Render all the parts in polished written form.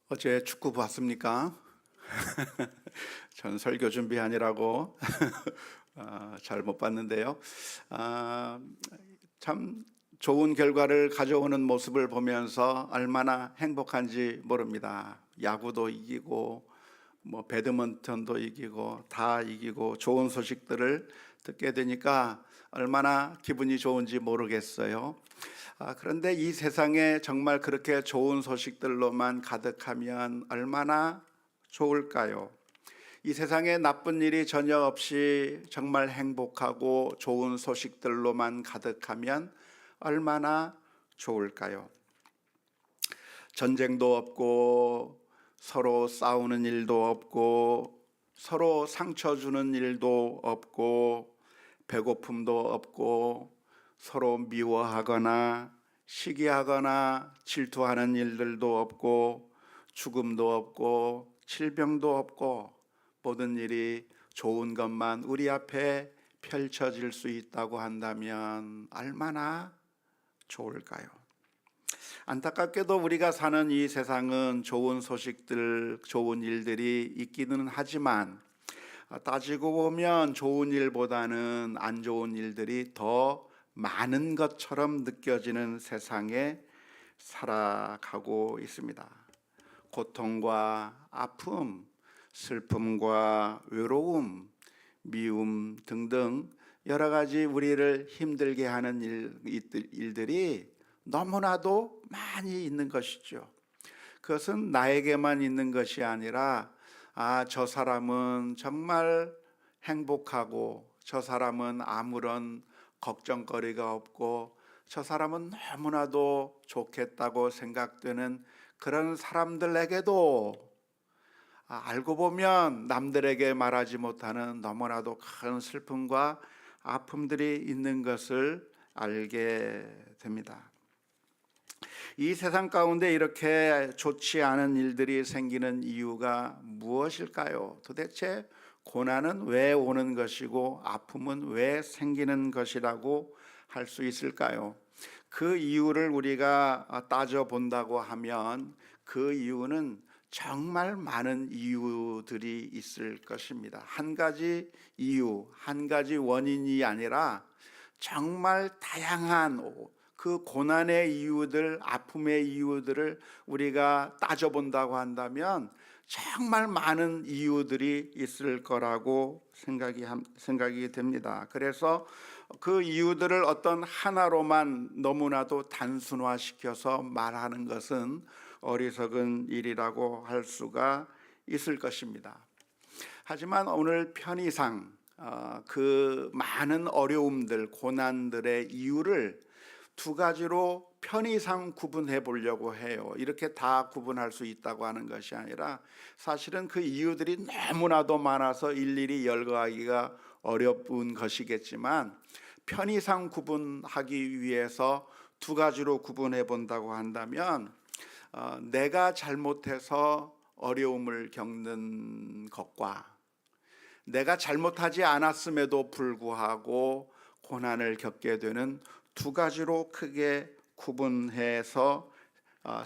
어제 축구 봤습니까? 전 설교 준비하느라고 잘 못 봤는데요. 아, 참 좋은 결과를 가져오는 모습을 보면서 얼마나 행복한지 모릅니다. 야구도 이기고 뭐 배드민턴도 이기고 다 이기고 좋은 소식들을 듣게 되니까 얼마나 기분이 좋은지 모르겠어요. 그런데 이 세상에 정말 그렇게 좋은 소식들로만 가득하면 얼마나 좋을까요? 이 세상에 나쁜 일이 전혀 없이 정말 행복하고 좋은 소식들로만 가득하면 얼마나 좋을까요? 전쟁도 없고 서로 싸우는 일도 없고 서로 상처 주는 일도 없고 배고픔도 없고 서로 미워하거나 시기하거나 질투하는 일들도 없고 죽음도 없고 질병도 없고 모든 일이 좋은 것만 우리 앞에 펼쳐질 수 있다고 한다면 얼마나 좋을까요? 안타깝게도 우리가 사는 이 세상은 좋은 소식들, 좋은 일들이 있기는 하지만 따지고 보면 좋은 일보다는 안 좋은 일들이 더 많은 것처럼 느껴지는 세상에 살아가고 있습니다. 고통과 아픔, 슬픔과 외로움, 미움 등등 여러 가지 우리를 힘들게 하는 일들이 너무나도 많이 있는 것이죠. 그것은 나에게만 있는 것이 아니라 저 사람은 정말 행복하고 저 사람은 아무런 걱정거리가 없고 저 사람은 너무나도 좋겠다고 생각되는 그런 사람들에게도 알고 보면 남들에게 말하지 못하는 너무나도 큰 슬픔과 아픔들이 있는 것을 알게 됩니다. 이 세상 가운데 이렇게 좋지 않은 일들이 생기는 이유가 무엇일까요? 도대체 고난은 왜 오는 것이고 아픔은 왜 생기는 것이라고 할 수 있을까요? 그 이유를 우리가 따져본다고 하면 그 이유는 정말 많은 이유들이 있을 것입니다. 한 가지 이유, 한 가지 원인이 아니라 정말 다양한 그 고난의 이유들, 아픔의 이유들을 우리가 따져본다고 한다면 정말 많은 이유들이 있을 거라고 생각이 됩니다. 그래서 그 이유들을 어떤 하나로만 너무나도 단순화시켜서 말하는 것은 어리석은 일이라고 할 수가 있을 것입니다. 하지만 오늘 편의상 그 많은 어려움들, 고난들의 이유를 두 가지로 편의상 구분해 보려고 해요. 이렇게 다 구분할 수 있다고 하는 것이 아니라 사실은 그 이유들이 너무나도 많아서 일일이 열거하기가 어려운 것이겠지만 편의상 구분하기 위해서 두 가지로 구분해 본다고 한다면 내가 잘못해서 어려움을 겪는 것과 내가 잘못하지 않았음에도 불구하고 고난을 겪게 되는 두 가지로 크게 구분해서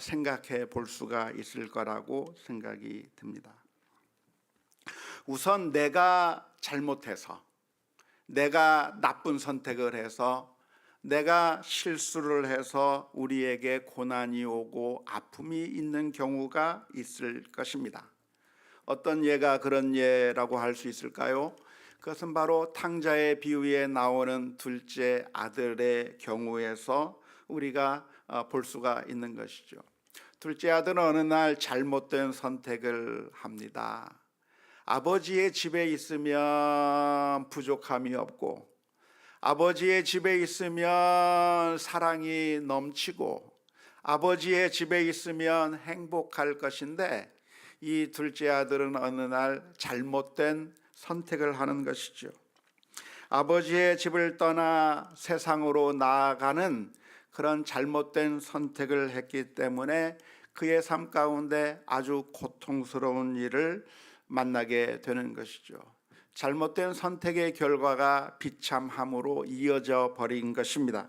생각해 볼 수가 있을 거라고 생각이 듭니다. 우선 내가 잘못해서, 내가 나쁜 선택을 해서, 내가 실수를 해서 우리에게 고난이 오고 아픔이 있는 경우가 있을 것입니다. 어떤 예가 그런 예라고 할 수 있을까요? 그것은 바로 탕자의 비유에 나오는 둘째 아들의 경우에서 우리가 볼 수가 있는 것이죠. 둘째 아들은 어느 날 잘못된 선택을 합니다. 아버지의 집에 있으면 부족함이 없고 아버지의 집에 있으면 사랑이 넘치고 아버지의 집에 있으면 행복할 것인데 이 둘째 아들은 어느 날 잘못된 선택을 하는 것이죠. 아버지의 집을 떠나 세상으로 나아가는 그런 잘못된 선택을 했기 때문에 그의 삶 가운데 아주 고통스러운 일을 만나게 되는 것이죠. 잘못된 선택의 결과가 비참함으로 이어져 버린 것입니다.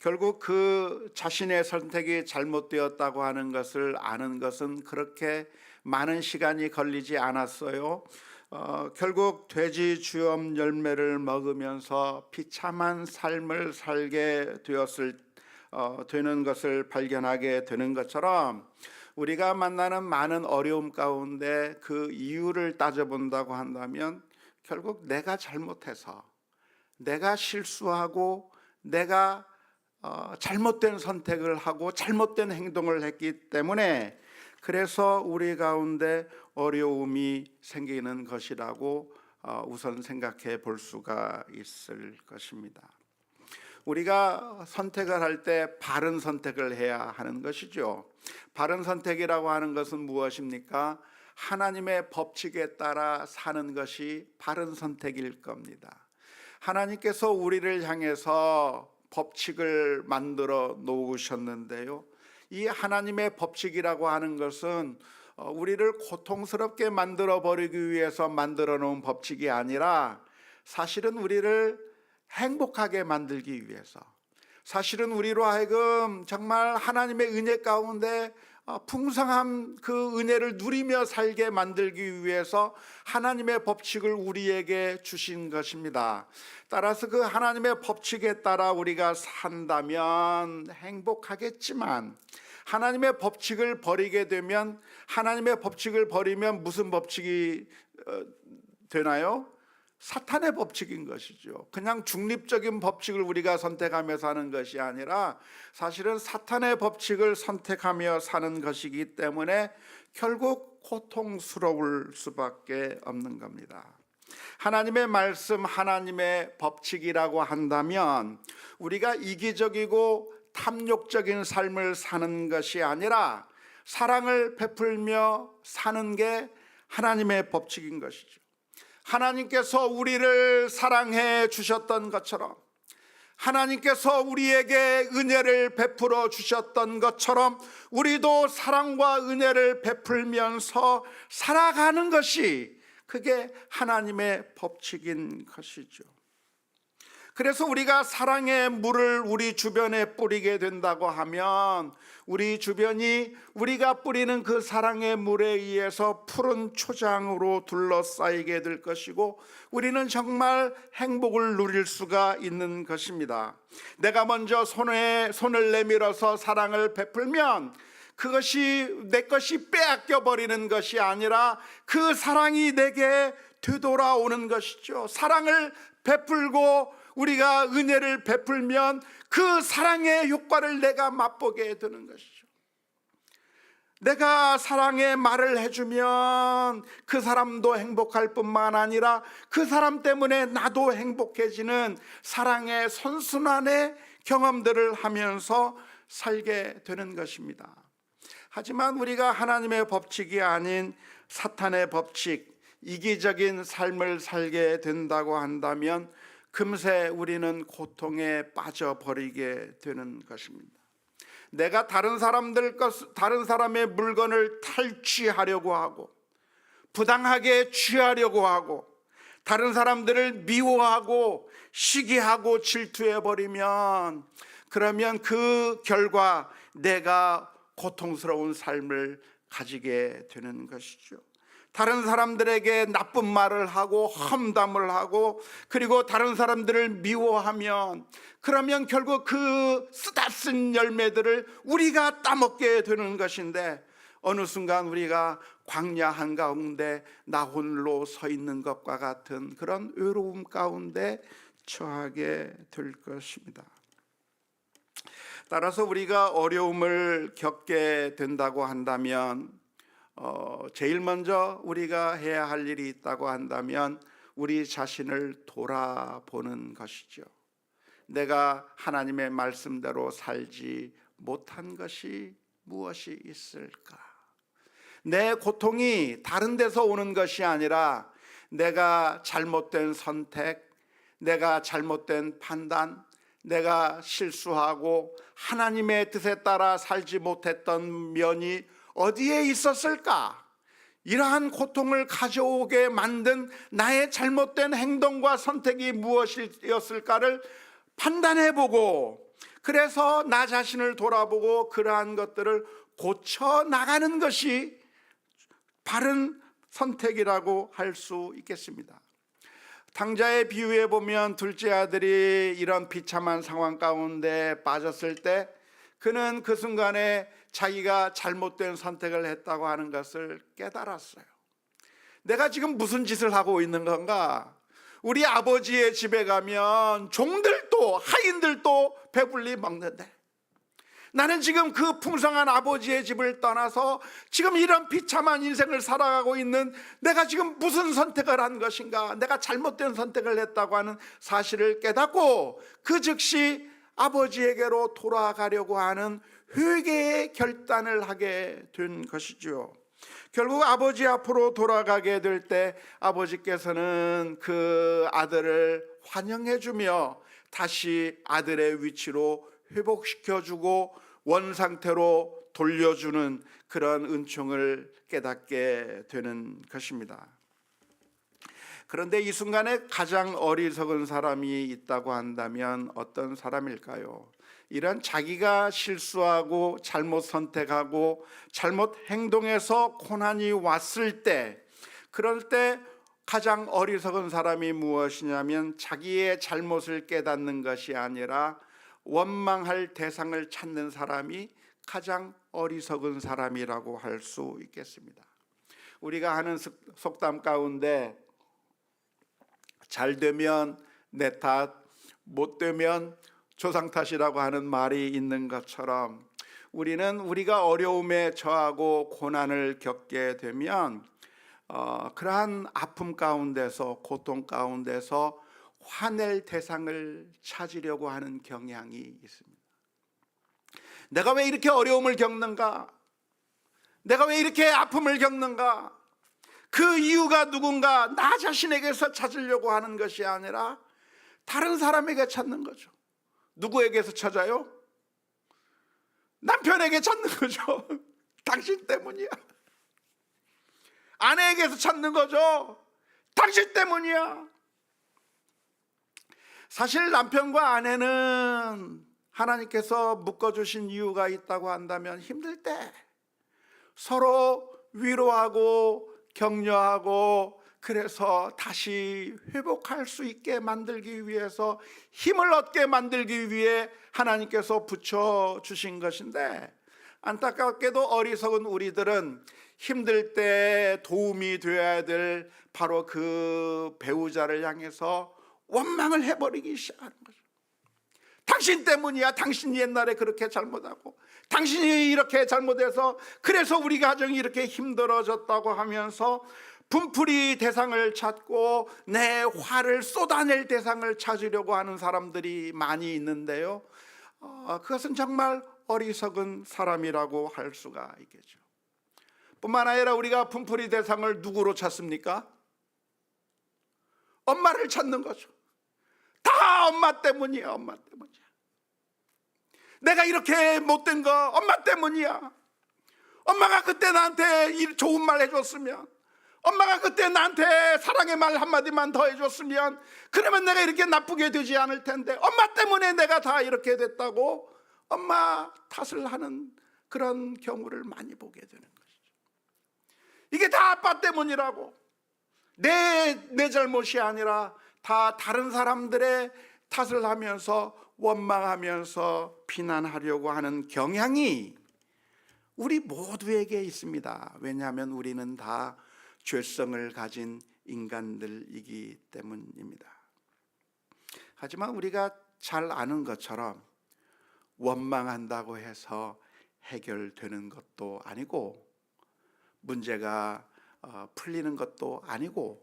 결국 그 자신의 선택이 잘못되었다고 하는 것을 아는 것은 그렇게 많은 시간이 걸리지 않았어요. 결국 돼지 주염 열매를 먹으면서 비참한 삶을 살게 되는 것을 발견하게 되는 것처럼, 우리가 만나는 많은 어려움 가운데 그 이유를 따져본다고 한다면 결국 내가 잘못해서, 내가 실수하고, 내가 잘못된 선택을 하고 잘못된 행동을 했기 때문에, 그래서 우리 가운데 어려움이 생기는 것이라고 우선 생각해 볼 수가 있을 것입니다. 우리가 선택을 할 때 바른 선택을 해야 하는 것이죠. 바른 선택이라고 하는 것은 무엇입니까? 하나님의 법칙에 따라 사는 것이 바른 선택일 겁니다. 하나님께서 우리를 향해서 법칙을 만들어 놓으셨는데요, 이 하나님의 법칙이라고 하는 것은 우리를 고통스럽게 만들어 버리기 위해서 만들어 놓은 법칙이 아니라, 사실은 우리를 행복하게 만들기 위해서, 사실은 우리로 하여금 정말 하나님의 은혜 가운데 풍성한 그 은혜를 누리며 살게 만들기 위해서 하나님의 법칙을 우리에게 주신 것입니다. 따라서 그 하나님의 법칙에 따라 우리가 산다면 행복하겠지만, 하나님의 법칙을 버리게 되면, 하나님의 법칙을 버리면 무슨 법칙이 되나요? 사탄의 법칙인 것이죠. 그냥 중립적인 법칙을 우리가 선택하며 사는 것이 아니라 사실은 사탄의 법칙을 선택하며 사는 것이기 때문에 결국 고통스러울 수밖에 없는 겁니다. 하나님의 말씀, 하나님의 법칙이라고 한다면 우리가 이기적이고 탐욕적인 삶을 사는 것이 아니라 사랑을 베풀며 사는 게 하나님의 법칙인 것이죠. 하나님께서 우리를 사랑해 주셨던 것처럼, 하나님께서 우리에게 은혜를 베풀어 주셨던 것처럼 우리도 사랑과 은혜를 베풀면서 살아가는 것이, 그게 하나님의 법칙인 것이죠. 그래서 우리가 사랑의 물을 우리 주변에 뿌리게 된다고 하면 우리 주변이 우리가 뿌리는 그 사랑의 물에 의해서 푸른 초장으로 둘러싸이게 될 것이고, 우리는 정말 행복을 누릴 수가 있는 것입니다. 내가 먼저 손을 내밀어서 사랑을 베풀면 그것이 내 것이 빼앗겨 버리는 것이 아니라 그 사랑이 내게 되돌아오는 것이죠. 사랑을 베풀고 우리가 은혜를 베풀면 그 사랑의 효과를 내가 맛보게 되는 것이죠. 내가 사랑의 말을 해주면 그 사람도 행복할 뿐만 아니라 그 사람 때문에 나도 행복해지는 사랑의 선순환의 경험들을 하면서 살게 되는 것입니다. 하지만 우리가 하나님의 법칙이 아닌 사탄의 법칙, 이기적인 삶을 살게 된다고 한다면 금세 우리는 고통에 빠져버리게 되는 것입니다. 내가 다른 사람의 물건을 탈취하려고 하고, 부당하게 취하려고 하고, 다른 사람들을 미워하고 시기하고 질투해버리면, 그러면 그 결과 내가 고통스러운 삶을 가지게 되는 것이죠. 다른 사람들에게 나쁜 말을 하고 험담을 하고, 그리고 다른 사람들을 미워하면, 그러면 결국 그 쓰다쓴 열매들을 우리가 따먹게 되는 것인데, 어느 순간 우리가 광야 한가운데 나 홀로 서 있는 것과 같은 그런 외로움 가운데 처하게 될 것입니다. 따라서 우리가 어려움을 겪게 된다고 한다면 제일 먼저 우리가 해야 할 일이 있다고 한다면 우리 자신을 돌아보는 것이죠. 내가 하나님의 말씀대로 살지 못한 것이 무엇이 있을까? 내 고통이 다른 데서 오는 것이 아니라 내가 잘못된 선택, 내가 잘못된 판단, 내가 실수하고 하나님의 뜻에 따라 살지 못했던 면이 어디에 있었을까? 이러한 고통을 가져오게 만든 나의 잘못된 행동과 선택이 무엇이었을까를 판단해보고, 그래서 나 자신을 돌아보고 그러한 것들을 고쳐 나가는 것이 바른 선택이라고 할 수 있겠습니다. 탕자의 비유에 보면 둘째 아들이 이런 비참한 상황 가운데 빠졌을 때 그는 그 순간에 자기가 잘못된 선택을 했다고 하는 것을 깨달았어요. 내가 지금 무슨 짓을 하고 있는 건가? 우리 아버지의 집에 가면 종들도 하인들도 배불리 먹는데 나는 지금 그 풍성한 아버지의 집을 떠나서 지금 이런 비참한 인생을 살아가고 있는 내가 지금 무슨 선택을 한 것인가? 내가 잘못된 선택을 했다고 하는 사실을 깨닫고 그 즉시 아버지에게로 돌아가려고 하는 회개의 결단을 하게 된 것이죠. 결국 아버지 앞으로 돌아가게 될 때 아버지께서는 그 아들을 환영해 주며 다시 아들의 위치로 회복시켜주고 원상태로 돌려주는 그런 은총을 깨닫게 되는 것입니다. 그런데 이 순간에 가장 어리석은 사람이 있다고 한다면 어떤 사람일까요? 이런 자기가 실수하고 잘못 선택하고 잘못 행동해서 고난이 왔을 때, 그럴 때 가장 어리석은 사람이 무엇이냐면 자기의 잘못을 깨닫는 것이 아니라 원망할 대상을 찾는 사람이 가장 어리석은 사람이라고 할 수 있겠습니다. 우리가 하는 속담 가운데 잘 되면 내 탓, 못 되면 조상 탓이라고 하는 말이 있는 것처럼 우리는 우리가 어려움에 처하고 고난을 겪게 되면 그러한 아픔 가운데서, 고통 가운데서 화낼 대상을 찾으려고 하는 경향이 있습니다. 내가 왜 이렇게 어려움을 겪는가? 내가 왜 이렇게 아픔을 겪는가? 그 이유가 누군가 나 자신에게서 찾으려고 하는 것이 아니라 다른 사람에게 찾는 거죠. 누구에게서 찾아요? 남편에게 찾는 거죠. 당신 때문이야. 아내에게서 찾는 거죠. 당신 때문이야. 사실 남편과 아내는 하나님께서 묶어주신 이유가 있다고 한다면 힘들 때 서로 위로하고 격려하고 그래서 다시 회복할 수 있게 만들기 위해서, 힘을 얻게 만들기 위해 하나님께서 붙여주신 것인데, 안타깝게도 어리석은 우리들은 힘들 때 도움이 되어야 될 바로 그 배우자를 향해서 원망을 해버리기 시작하는 거죠. 당신 때문이야. 당신이 옛날에 그렇게 잘못하고 당신이 이렇게 잘못해서 그래서 우리 가정이 이렇게 힘들어졌다고 하면서 분풀이 대상을 찾고 내 화를 쏟아낼 대상을 찾으려고 하는 사람들이 많이 있는데요, 그것은 정말 어리석은 사람이라고 할 수가 있겠죠. 뿐만 아니라 우리가 분풀이 대상을 누구로 찾습니까? 엄마를 찾는 거죠. 다 엄마 때문이야. 엄마 때문이야. 내가 이렇게 못된 거 엄마 때문이야. 엄마가 그때 나한테 좋은 말 해줬으면, 엄마가 그때 나한테 사랑의 말 한마디만 더 해줬으면 그러면 내가 이렇게 나쁘게 되지 않을 텐데, 엄마 때문에 내가 다 이렇게 됐다고 엄마 탓을 하는 그런 경우를 많이 보게 되는 것이죠. 이게 다 아빠 때문이라고, 내 잘못이 아니라 다 다른 사람들의 탓을 하면서 원망하면서 비난하려고 하는 경향이 우리 모두에게 있습니다. 왜냐하면 우리는 다 죄성을 가진 인간들이기 때문입니다. 하지만 우리가 잘 아는 것처럼 원망한다고 해서 해결되는 것도 아니고 문제가 풀리는 것도 아니고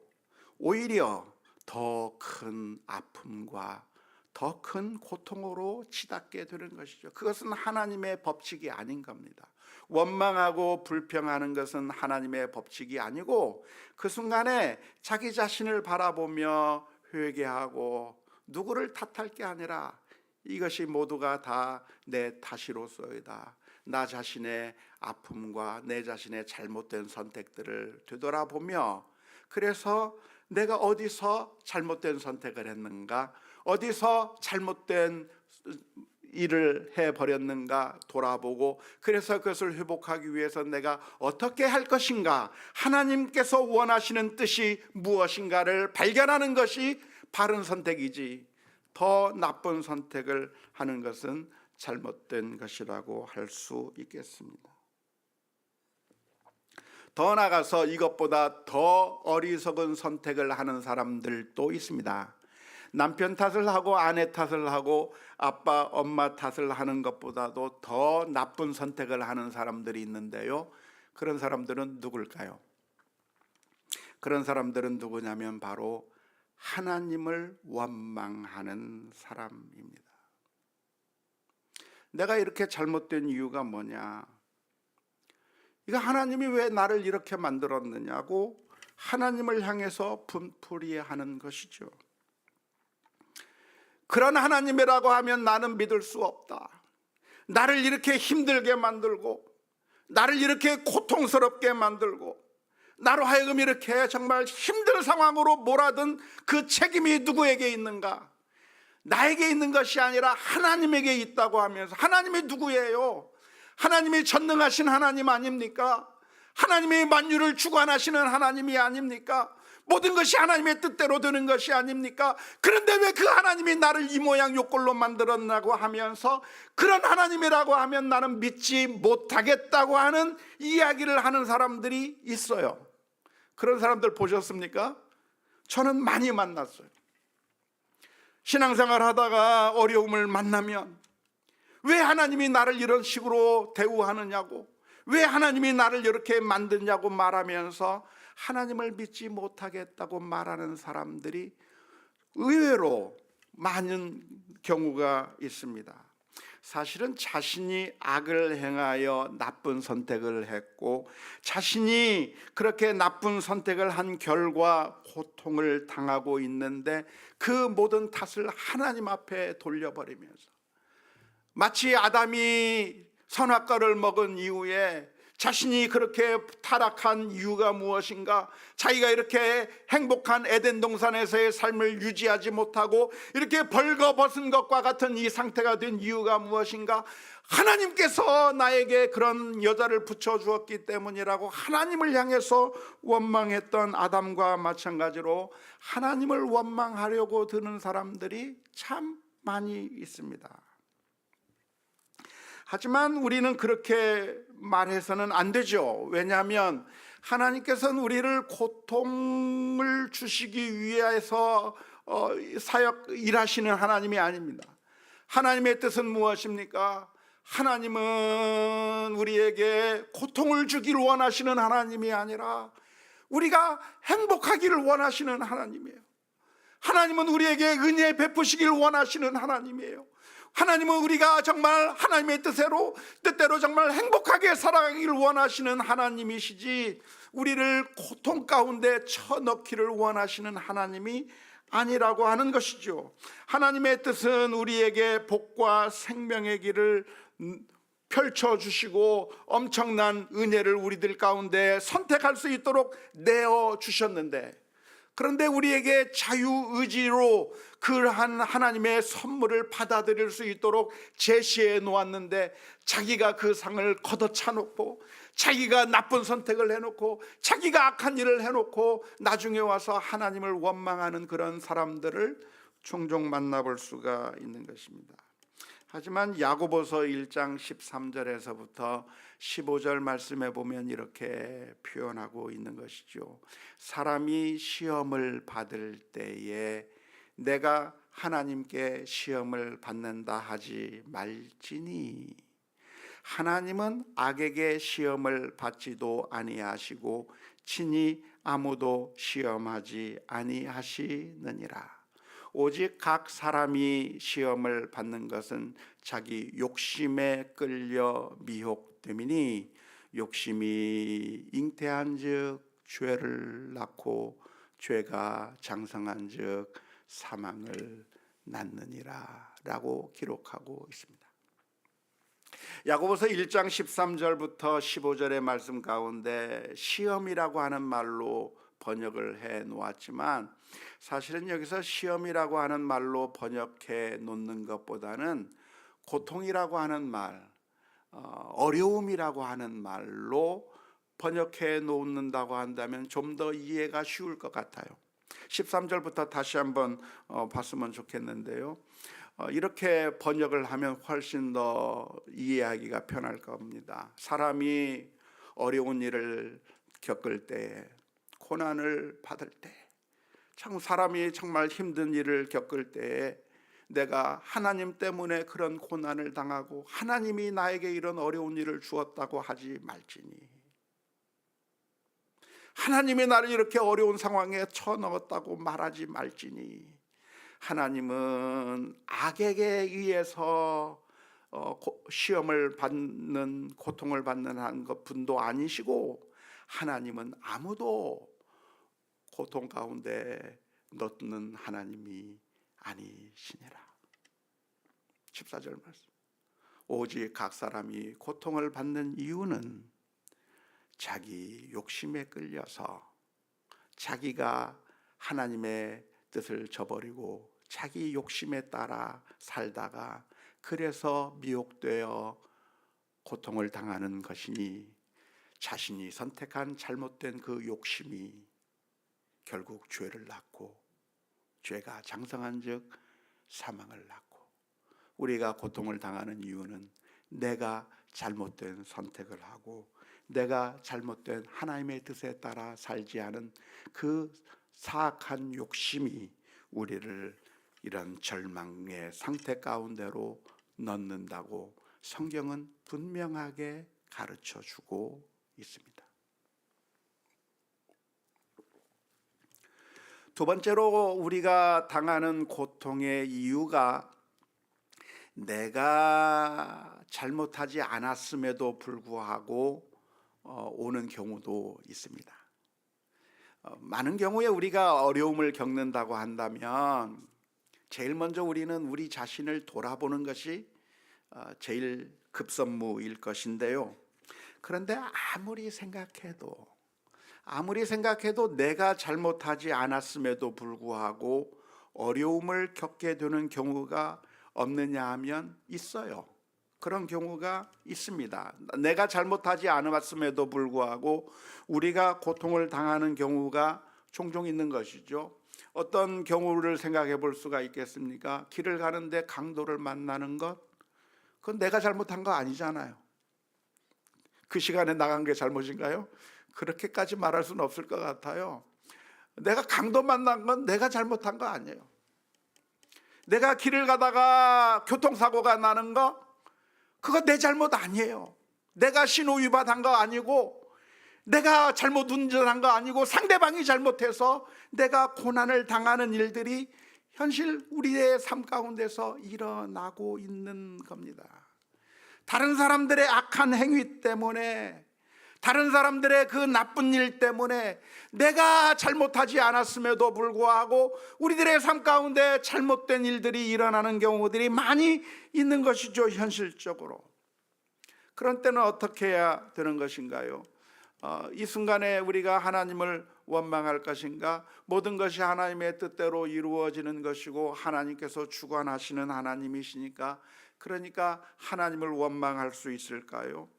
오히려 더 큰 아픔과 더 큰 고통으로 치닫게 되는 것이죠. 그것은 하나님의 법칙이 아닌 겁니다. 원망하고 불평하는 것은 하나님의 법칙이 아니고 그 순간에 자기 자신을 바라보며 회개하고 누구를 탓할 게 아니라 이것이 모두가 다 내 탓이로소이다. 나 자신의 아픔과 내 자신의 잘못된 선택들을 되돌아보며, 그래서 내가 어디서 잘못된 선택을 했는가, 어디서 잘못된 일을 해버렸는가 돌아보고, 그래서 그것을 회복하기 위해서 내가 어떻게 할 것인가, 하나님께서 원하시는 뜻이 무엇인가를 발견하는 것이 바른 선택이지, 더 나쁜 선택을 하는 것은 잘못된 것이라고 할 수 있겠습니다. 더 나아가서 이것보다 더 어리석은 선택을 하는 사람들도 있습니다. 남편 탓을 하고 아내 탓을 하고 아빠 엄마 탓을 하는 것보다도 더 나쁜 선택을 하는 사람들이 있는데요, 그런 사람들은 누굴까요? 그런 사람들은 누구냐면 바로 하나님을 원망하는 사람입니다. 내가 이렇게 잘못된 이유가 뭐냐, 이거 하나님이 왜 나를 이렇게 만들었느냐고 하나님을 향해서 분풀이하는 것이죠. 그런 하나님이라고 하면 나는 믿을 수 없다. 나를 이렇게 힘들게 만들고, 나를 이렇게 고통스럽게 만들고, 나로 하여금 이렇게 정말 힘든 상황으로 몰아든 그 책임이 누구에게 있는가? 나에게 있는 것이 아니라 하나님에게 있다고 하면서, 하나님이 누구예요? 하나님이 전능하신 하나님 아닙니까? 하나님이 만유를 주관하시는 하나님이 아닙니까? 모든 것이 하나님의 뜻대로 되는 것이 아닙니까? 그런데 왜 그 하나님이 나를 이 모양 요 꼴로 만들었나고 하면서, 그런 하나님이라고 하면 나는 믿지 못하겠다고 하는 이야기를 하는 사람들이 있어요. 그런 사람들 보셨습니까? 저는 많이 만났어요. 신앙생활 하다가 어려움을 만나면 왜 하나님이 나를 이런 식으로 대우하느냐고, 왜 하나님이 나를 이렇게 만드냐고 말하면서 하나님을 믿지 못하겠다고 말하는 사람들이 의외로 많은 경우가 있습니다. 사실은 자신이 악을 행하여 나쁜 선택을 했고, 자신이 그렇게 나쁜 선택을 한 결과 고통을 당하고 있는데, 그 모든 탓을 하나님 앞에 돌려버리면서, 마치 아담이 선악과를 먹은 이후에 자신이 그렇게 타락한 이유가 무엇인가, 자기가 이렇게 행복한 에덴 동산에서의 삶을 유지하지 못하고 이렇게 벌거벗은 것과 같은 이 상태가 된 이유가 무엇인가, 하나님께서 나에게 그런 여자를 붙여주었기 때문이라고 하나님을 향해서 원망했던 아담과 마찬가지로 하나님을 원망하려고 드는 사람들이 참 많이 있습니다. 하지만 우리는 그렇게 말해서는 안 되죠. 왜냐하면 하나님께서는 우리를 고통을 주시기 위해서 일하시는 하나님이 아닙니다. 하나님의 뜻은 무엇입니까? 하나님은 우리에게 고통을 주기를 원하시는 하나님이 아니라 우리가 행복하기를 원하시는 하나님이에요. 하나님은 우리에게 은혜 베푸시길 원하시는 하나님이에요. 하나님은 우리가 정말 하나님의 뜻대로 정말 행복하게 살아가기를 원하시는 하나님이시지, 우리를 고통 가운데 쳐넣기를 원하시는 하나님이 아니라고 하는 것이죠. 하나님의 뜻은 우리에게 복과 생명의 길을 펼쳐주시고 엄청난 은혜를 우리들 가운데 선택할 수 있도록 내어주셨는데, 그런데 우리에게 자유의지로 그러한 하나님의 선물을 받아들일 수 있도록 제시해 놓았는데, 자기가 그 상을 걷어차놓고 자기가 나쁜 선택을 해놓고 자기가 악한 일을 해놓고 나중에 와서 하나님을 원망하는 그런 사람들을 종종 만나볼 수가 있는 것입니다. 하지만 야고보서 1장 13절에서부터 15절 말씀에 보면 이렇게 표현하고 있는 것이죠. 사람이 시험을 받을 때에 내가 하나님께 시험을 받는다 하지 말지니, 하나님은 악에게 시험을 받지도 아니하시고 친히 아무도 시험하지 아니하시느니라. 오직 각 사람이 시험을 받는 것은 자기 욕심에 끌려 미혹됨이니, 욕심이 잉태한즉 죄를 낳고 죄가 장성한즉 사망을 낳느니라 라고 기록하고 있습니다. 야고보서 1장 13절부터 15절의 말씀 가운데 시험이라고 하는 말로 번역을 해 놓았지만, 사실은 여기서 시험이라고 하는 말로 번역해 놓는 것보다는 고통이라고 하는 말, 어려움이라고 하는 말로 번역해 놓는다고 한다면 좀 더 이해가 쉬울 것 같아요. 13절부터 다시 한번 봤으면 좋겠는데요. 이렇게 번역을 하면 훨씬 더 이해하기가 편할 겁니다. 사람이 어려운 일을 겪을 때, 고난을 받을 때, 참 사람이 정말 힘든 일을 겪을 때에 내가 하나님 때문에 그런 고난을 당하고 하나님이 나에게 이런 어려운 일을 주었다고 하지 말지니, 하나님이 나를 이렇게 어려운 상황에 쳐넣었다고 말하지 말지니, 하나님은 악에게 의해서 시험을 받는, 고통을 받는 한 분도 아니시고, 하나님은 아무도 고통 가운데 넣는 하나님이 아니시니라. 14절 말씀. 오직 각 사람이 고통을 받는 이유는 자기 욕심에 끌려서 자기가 하나님의 뜻을 저버리고 자기 욕심에 따라 살다가 그래서 미혹되어 고통을 당하는 것이니, 자신이 선택한 잘못된 그 욕심이 결국 죄를 낳고 죄가 장성한 즉 사망을 낳고, 우리가 고통을 당하는 이유는 내가 잘못된 선택을 하고 내가 잘못된 하나님의 뜻에 따라 살지 않은 그 사악한 욕심이 우리를 이런 절망의 상태 가운데로 넣는다고 성경은 분명하게 가르쳐 주고 있습니다. 두 번째로 우리가 당하는 고통의 이유가 내가 잘못하지 않았음에도 불구하고 오는 경우도 있습니다. 많은 경우에 우리가 어려움을 겪는다고 한다면 제일 먼저 우리는 우리 자신을 돌아보는 것이 제일 급선무일 것인데요. 그런데 아무리 생각해도 내가 잘못하지 않았음에도 불구하고 어려움을 겪게 되는 경우가 없느냐 하면 있어요. 그런 경우가 있습니다. 내가 잘못하지 않았음에도 불구하고 우리가 고통을 당하는 경우가 종종 있는 것이죠. 어떤 경우를 생각해 볼 수가 있겠습니까? 길을 가는데 강도를 만나는 것, 그건 내가 잘못한 거 아니잖아요. 그 시간에 나간 게 잘못인가요? 그렇게까지 말할 수는 없을 것 같아요. 내가 강도 만난 건 내가 잘못한 거 아니에요. 내가 길을 가다가 교통사고가 나는 거, 그거 내 잘못 아니에요. 내가 신호 위반한 거 아니고, 내가 잘못 운전한 거 아니고, 상대방이 잘못해서 내가 고난을 당하는 일들이 현실 우리의 삶 가운데서 일어나고 있는 겁니다. 다른 사람들의 악한 행위 때문에, 다른 사람들의 그 나쁜 일 때문에 내가 잘못하지 않았음에도 불구하고 우리들의 삶 가운데 잘못된 일들이 일어나는 경우들이 많이 있는 것이죠, 현실적으로. 그런 때는 어떻게 해야 되는 것인가요? 이 순간에 우리가 하나님을 원망할 것인가? 모든 것이 하나님의 뜻대로 이루어지는 것이고 하나님께서 주관하시는 하나님이시니까, 그러니까 하나님을 원망할 수 있을까요?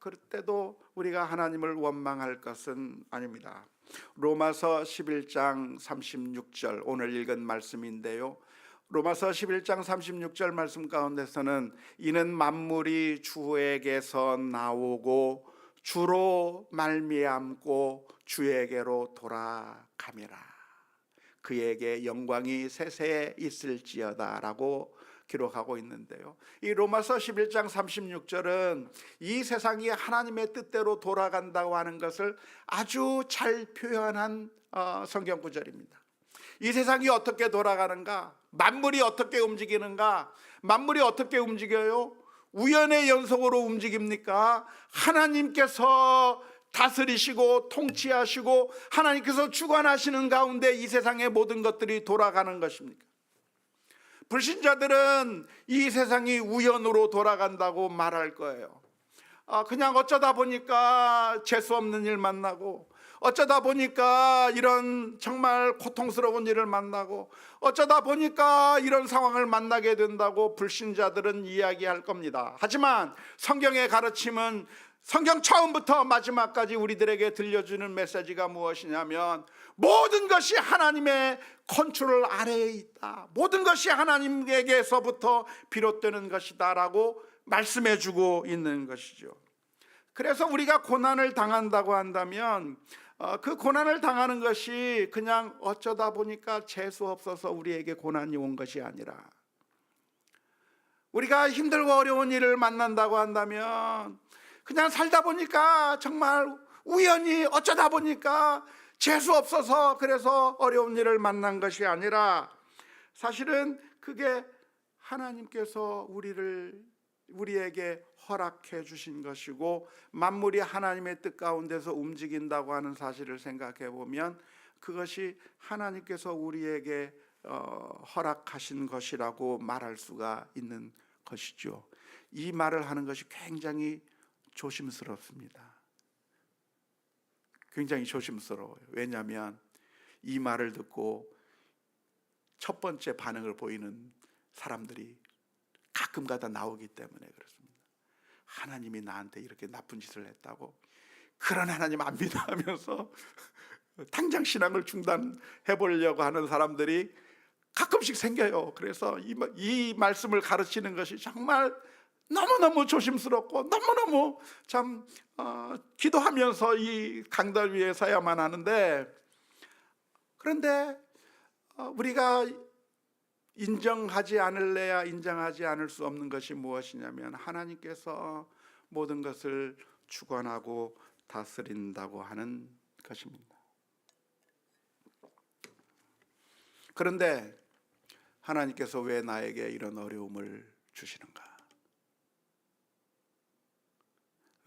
그럴 때도 우리가 하나님을 원망할 것은 아닙니다. 로마서 11장 36절 오늘 읽은 말씀인데요. 로마서 11장 36절 말씀 가운데서는 이는 만물이 주에게서 나오고 주로 말미암고 주에게로 돌아감이라. 그에게 영광이 세세에 있을지어다 라고 기록하고 있는데요. 이 로마서 11장 36절은 이 세상이 하나님의 뜻대로 돌아간다고 하는 것을 아주 잘 표현한 성경 구절입니다. 이 세상이 어떻게 돌아가는가? 만물이 어떻게 움직이는가? 만물이 어떻게 움직여요? 우연의 연속으로 움직입니까? 하나님께서 다스리시고 통치하시고 하나님께서 주관하시는 가운데 이 세상의 모든 것들이 돌아가는 것입니까? 불신자들은 이 세상이 우연으로 돌아간다고 말할 거예요. 그냥 어쩌다 보니까 재수 없는 일 만나고, 어쩌다 보니까 이런 정말 고통스러운 일을 만나고, 어쩌다 보니까 이런 상황을 만나게 된다고 불신자들은 이야기할 겁니다. 하지만 성경의 가르침은 성경 처음부터 마지막까지 우리들에게 들려주는 메시지가 무엇이냐면, 모든 것이 하나님의 컨트롤 아래에 있다, 모든 것이 하나님에게서부터 비롯되는 것이다 라고 말씀해주고 있는 것이죠. 그래서 우리가 고난을 당한다고 한다면 그 고난을 당하는 것이 그냥 어쩌다 보니까 재수 없어서 우리에게 고난이 온 것이 아니라, 우리가 힘들고 어려운 일을 만난다고 한다면 그냥 살다 보니까 정말 우연히 어쩌다 보니까 재수 없어서 그래서 어려운 일을 만난 것이 아니라, 사실은 그게 하나님께서 우리에게 허락해 주신 것이고, 만물이 하나님의 뜻 가운데서 움직인다고 하는 사실을 생각해 보면 그것이 하나님께서 우리에게 허락하신 것이라고 말할 수가 있는 것이죠. 이 말을 하는 것이 굉장히 조심스럽습니다. 굉장히 조심스러워요. 왜냐하면 이 말을 듣고 첫 번째 반응을 보이는 사람들이 가끔가다 나오기 때문에 그렇습니다. 하나님이 나한테 이렇게 나쁜 짓을 했다고, 그런 하나님 안 믿어 하면서 당장 신앙을 중단해 보려고 하는 사람들이 가끔씩 생겨요. 그래서 이 말씀을 가르치는 것이 정말 너무너무 조심스럽고, 너무너무 참 기도하면서 이 강단 위에 서야만 하는데, 그런데 우리가 인정하지 않을래야 인정하지 않을 수 없는 것이 무엇이냐면, 하나님께서 모든 것을 주관하고 다스린다고 하는 것입니다. 그런데 하나님께서 왜 나에게 이런 어려움을 주시는가?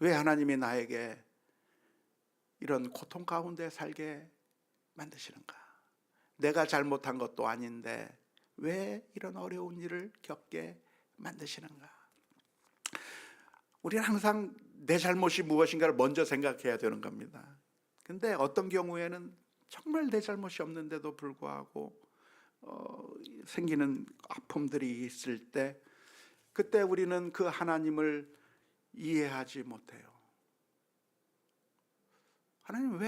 왜 하나님이 나에게 이런 고통 가운데 살게 만드시는가? 내가 잘못한 것도 아닌데 왜 이런 어려운 일을 겪게 만드시는가? 우리는 항상 내 잘못이 무엇인가를 먼저 생각해야 되는 겁니다. 근데 어떤 경우에는 정말 내 잘못이 없는데도 불구하고 생기는 아픔들이 있을 때, 그때 우리는 그 하나님을 이해하지 못해요. 하나님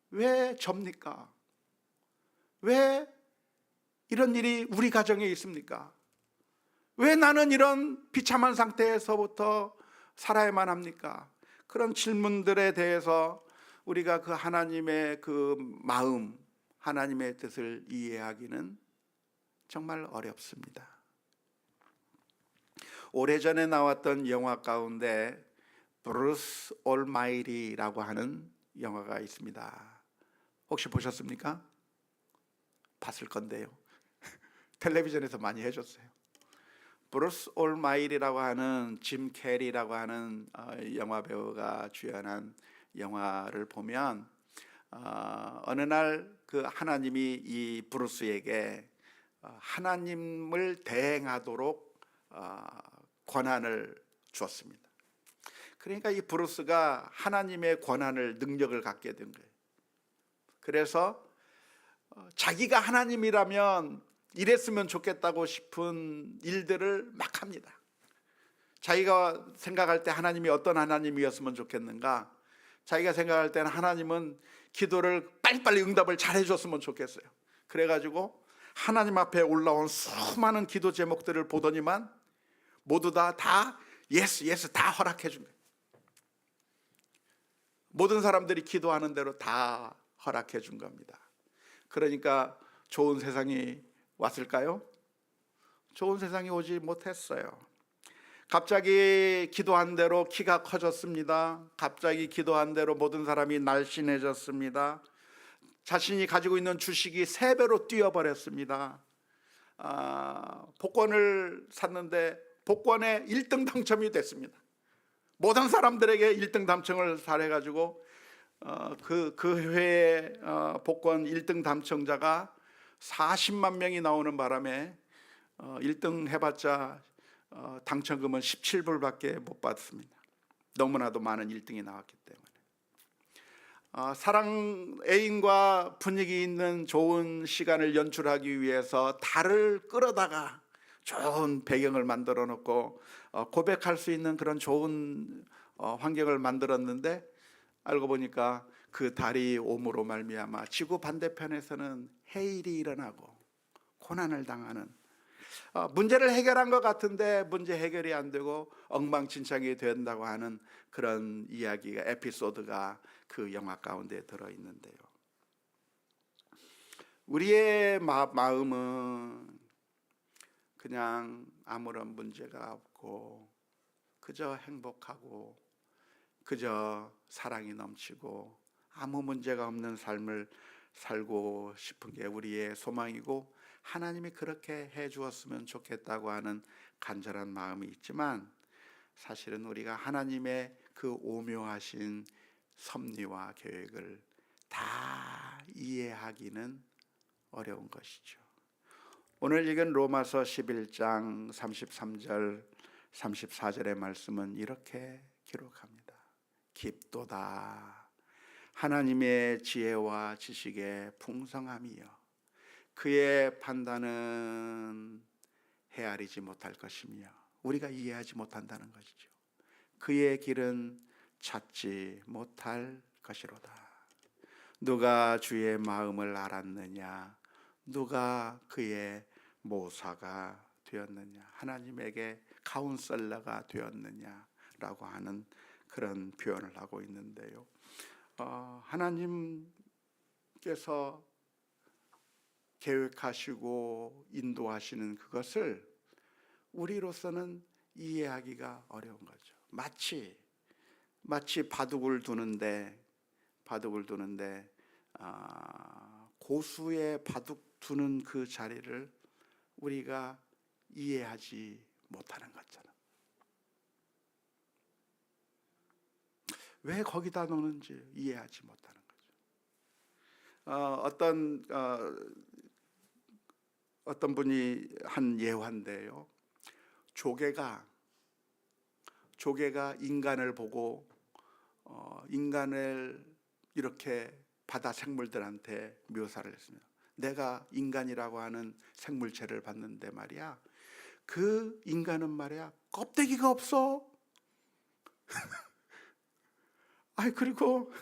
왜 접니까? 왜 이런 일이 우리 가정에 있습니까? 왜 나는 이런 비참한 상태에서부터 살아야만 합니까? 그런 질문들에 대해서 우리가 그 하나님의 그 마음, 하나님의 뜻을 이해하기는 정말 어렵습니다. 오래전에 나왔던 영화 가운데 브루스 올마이리라고 하는 영화가 있습니다. 혹시 보셨습니까? 봤을 건데요. 텔레비전에서 많이 해줬어요. 브루스 올마이리라고 하는 짐 캐리라고 하는 영화 배우가 주연한 영화를 보면 어느 날 그 하나님이 이 브루스에게 하나님을 대행하도록 권한을 주었습니다. 그러니까 이 브루스가 하나님의 권한을, 능력을 갖게 된 거예요. 그래서 자기가 하나님이라면 이랬으면 좋겠다고 싶은 일들을 막 합니다. 자기가 생각할 때 하나님이 어떤 하나님이었으면 좋겠는가? 자기가 생각할 때는 하나님은 기도를 빨리빨리 응답을 잘 해줬으면 좋겠어요. 그래가지고 하나님 앞에 올라온 수많은 기도 제목들을 보더니만 모두 다 예스 다 허락해 준 거예요. 모든 사람들이 기도하는 대로 다 허락해 준 겁니다. 그러니까 좋은 세상이 왔을까요? 좋은 세상이 오지 못했어요. 갑자기 기도한 대로 키가 커졌습니다. 갑자기 기도한 대로 모든 사람이 날씬해졌습니다. 자신이 가지고 있는 주식이 3배로 뛰어버렸습니다. 복권을 샀는데 복권에 1등 당첨이 됐습니다. 모든 사람들에게 1등 당첨을 잘해가지고 그 해에 복권 1등 당첨자가 40만 명이 나오는 바람에 1등 해봤자 당첨금은 17불밖에 못 받습니다. 너무나도 많은 1등이 나왔기 때문에. 사랑 애인과 분위기 있는 좋은 시간을 연출하기 위해서 달을 끌어다가 좋은 배경을 만들어 놓고 고백할 수 있는 그런 좋은 환경을 만들었는데, 알고 보니까 그 달이 옴으로 말미암아 지구 반대편에서는 해일이 일어나고 고난을 당하는, 문제를 해결한 것 같은데 문제 해결이 안 되고 엉망진창이 된다고 하는 그런 이야기가, 에피소드가 그 영화 가운데 들어있는데요. 우리의 마음은 그냥 아무런 문제가 없고 그저 행복하고 그저 사랑이 넘치고 아무 문제가 없는 삶을 살고 싶은 게 우리의 소망이고, 하나님이 그렇게 해 주었으면 좋겠다고 하는 간절한 마음이 있지만, 사실은 우리가 하나님의 그 오묘하신 섭리와 계획을 다 이해하기는 어려운 것이죠. 오늘 읽은 로마서 11장 33절 34절의 말씀은 이렇게 기록합니다. 깊도다 하나님의 지혜와 지식의 풍성함이여, 그의 판단은 헤아리지 못할 것이며, 우리가 이해하지 못한다는 것이죠. 그의 길은 찾지 못할 것이로다. 누가 주의 마음을 알았느냐, 누가 그의 모사가 되었느냐, 하나님에게 카운셀러가 되었느냐라고 하는 그런 표현을 하고 있는데요. 하나님께서 계획하시고 인도하시는 그것을 우리로서는 이해하기가 어려운 거죠. 마치 바둑을 두는데 고수의 바둑 두는 그 자리를 우리가 이해하지 못하는 것처럼, 왜 거기다 놓는지 이해하지 못하는 거죠. 어떤 분이 한 예화인데요, 조개가 인간을 보고 인간을 이렇게 바다 생물들한테 묘사를 했습니다. 내가 인간이라고 하는 생물체를 봤는데 말이야, 그 인간은 말이야 껍데기가 없어. 그리고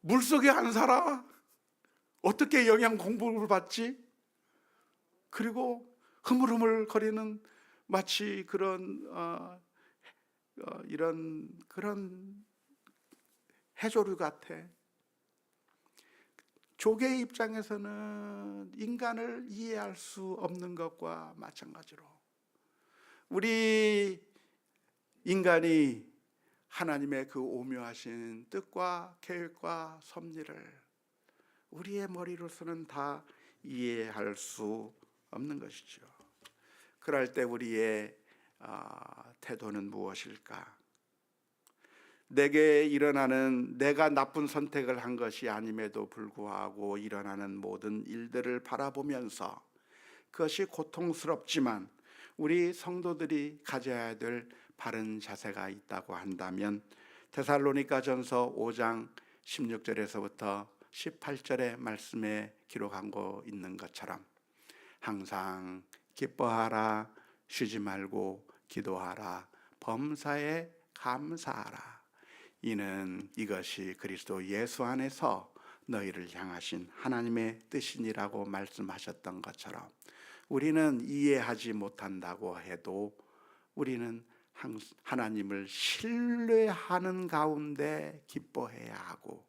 물속에 안 살아. 어떻게 영양 공급을 받지? 그리고 흐물흐물 거리는 마치 그런 이런 그런 해조류 같아. 조개의 입장에서는 인간을 이해할 수 없는 것과 마찬가지로, 우리 인간이 하나님의 그 오묘하신 뜻과 계획과 섭리를 우리의 머리로서는 다 이해할 수 없는 것이죠. 그럴 때 우리의 태도는 무엇일까? 내가 나쁜 선택을 한 것이 아님에도 불구하고 일어나는 모든 일들을 바라보면서, 그것이 고통스럽지만 우리 성도들이 가져야 될 바른 자세가 있다고 한다면, 데살로니가전서 5장 16절에서부터 18절의 말씀에 기록한 거 있는 것처럼, 항상 기뻐하라, 쉬지 말고 기도하라, 범사에 감사하라, 이는 이것이 그리스도 예수 안에서 너희를 향하신 하나님의 뜻이니라고 말씀하셨던 것처럼, 우리는 이해하지 못한다고 해도 우리는 하나님을 신뢰하는 가운데 기뻐해야 하고,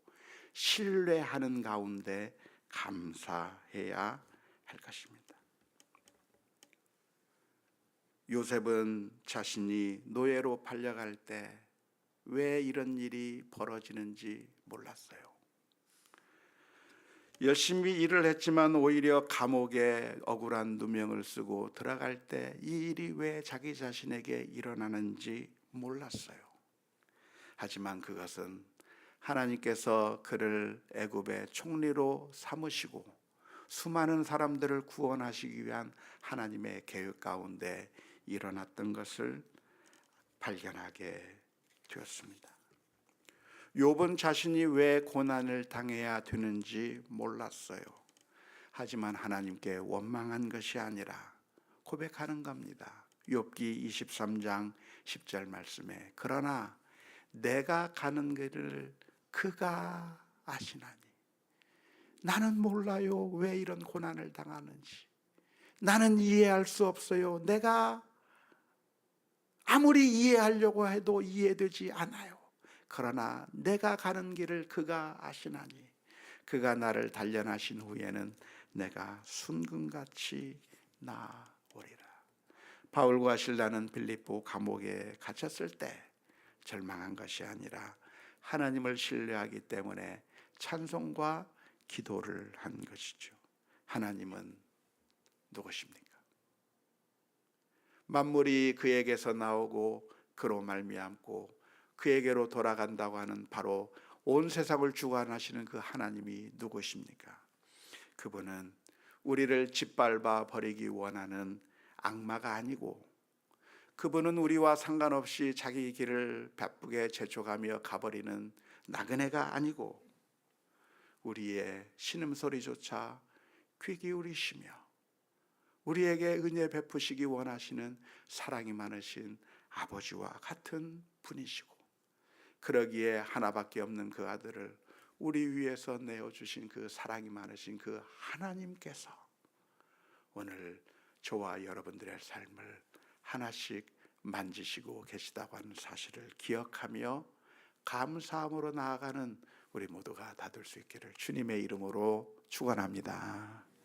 신뢰하는 가운데 감사해야 할 것입니다. 요셉은 자신이 노예로 팔려갈 때 왜 이런 일이 벌어지는지 몰랐어요. 열심히 일을 했지만 오히려 감옥에 억울한 누명을 쓰고 들어갈 때 이 일이 왜 자기 자신에게 일어나는지 몰랐어요. 하지만 그것은 하나님께서 그를 애굽의 총리로 삼으시고 수많은 사람들을 구원하시기 위한 하나님의 계획 가운데 일어났던 것을 발견하게 되었습니다. 욥은 자신이 왜 고난을 당해야 되는지 몰랐어요. 하지만 하나님께 원망한 것이 아니라 고백하는 겁니다. 욥기 23장 10절 말씀에 그러나 내가 가는 길을 그가 아시나니 나는 몰라요. 왜 이런 고난을 당하는지 나는 이해할 수 없어요. 내가 아무리 이해하려고 해도 이해되지 않아요. 그러나 내가 가는 길을 그가 아시나니 그가 나를 단련하신 후에는 내가 순금같이 나오리라. 바울과 실라는 빌립보 감옥에 갇혔을 때 절망한 것이 아니라 하나님을 신뢰하기 때문에 찬송과 기도를 한 것이죠. 하나님은 누구십니까? 만물이 그에게서 나오고 그로 말미암고 그에게로 돌아간다고 하는 바로 온 세상을 주관하시는 그 하나님이 누구십니까? 그분은 우리를 짓밟아 버리기 원하는 악마가 아니고, 그분은 우리와 상관없이 자기 길을 바쁘게 재촉하며 가버리는 나그네가 아니고, 우리의 신음소리조차 귀 기울이시며 우리에게 은혜 베푸시기 원하시는 사랑이 많으신 아버지와 같은 분이시고, 그러기에 하나밖에 없는 그 아들을 우리 위해서 내어주신 그 사랑이 많으신 그 하나님께서 오늘 저와 여러분들의 삶을 하나씩 만지시고 계시다고 하는 사실을 기억하며 감사함으로 나아가는 우리 모두가 다 될 수 있기를 주님의 이름으로 축원합니다.